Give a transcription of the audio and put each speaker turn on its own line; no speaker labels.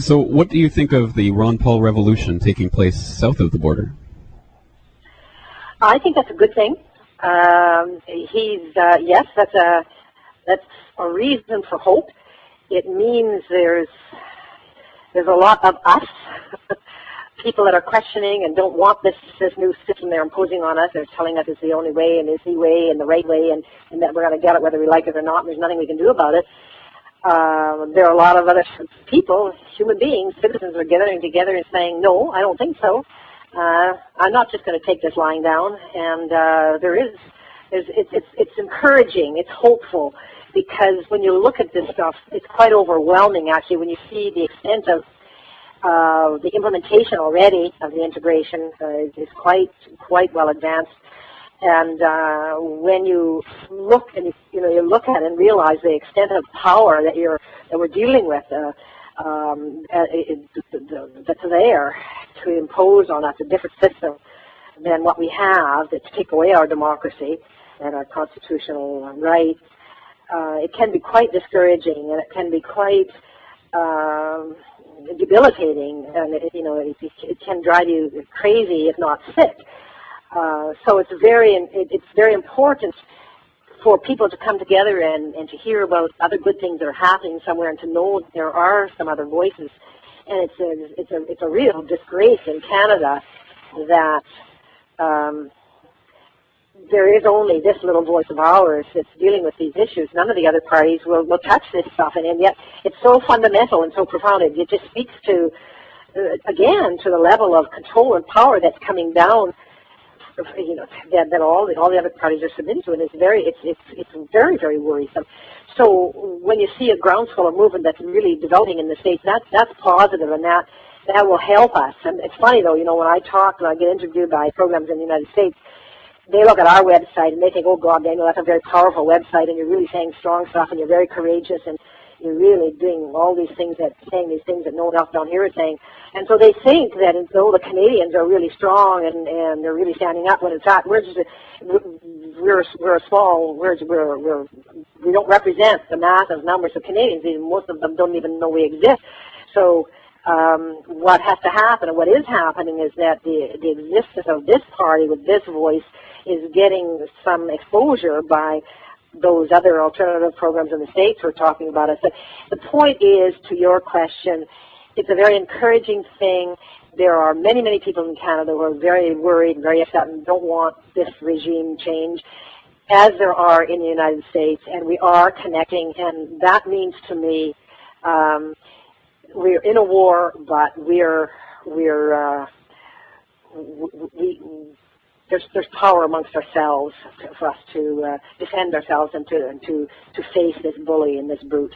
So what do you think of the Ron Paul revolution taking place south of the border?
I think that's a good thing. Yes, that's a reason for hope. It means there's a lot of us, people that are questioning and don't want this new system they're imposing on us. They're telling us it's the only way and is the way and the right way, and that we're going to get it whether we like it or not, and there's nothing we can do about it. There are a lot of other people, human beings, citizens are gathering together and saying, no, I don't think so. I'm not just going to take this lying down. And it's encouraging, it's hopeful, because when you look at this stuff, it's quite overwhelming, actually, when you see the extent of the implementation already of the integration is quite well advanced. And when you look and you look at it and realize the extent of power that we're dealing with, that's there to impose on us a different system than what we have, that to take away our democracy and our constitutional rights, it can be quite discouraging, and it can be quite debilitating, and it can drive you crazy, if not sick. So it's very important for people to come together and to hear about other good things that are happening somewhere, and to know that there are some other voices. And it's a real disgrace in Canada that there is only this little voice of ours that's dealing with these issues. None of the other parties will touch this stuff, and yet it's so fundamental and so profound. It just speaks to, again, to the level of control and power that's coming down, that all the other parties are submitted to, and it's very, very worrisome. So when you see a groundswell of movement that's really developing in the States, that's positive, and that will help us. And it's funny, though, when I get interviewed by programs in the United States, they look at our website and they think, oh God, Daniel, that's a very powerful website, and you're really saying strong stuff, and you're very courageous, and you're really doing all these things saying these things that no one else down here is saying. And so they think that as though the Canadians are really strong and they're really standing up, when in fact we're small, we don't represent the massive numbers of Canadians. Even most of them don't even know we exist. So what has to happen, and what is happening, is that the existence of this party with this voice is getting some exposure by those other alternative programs in the States we're talking about it. So the point is, to your question, it's a very encouraging thing. There are many, many people in Canada who are very worried and very upset and don't want this regime change, as there are in the United States, and we are connecting, and that means to me we're in a war, but there's power amongst ourselves for us to defend ourselves and to face this bully and this brute.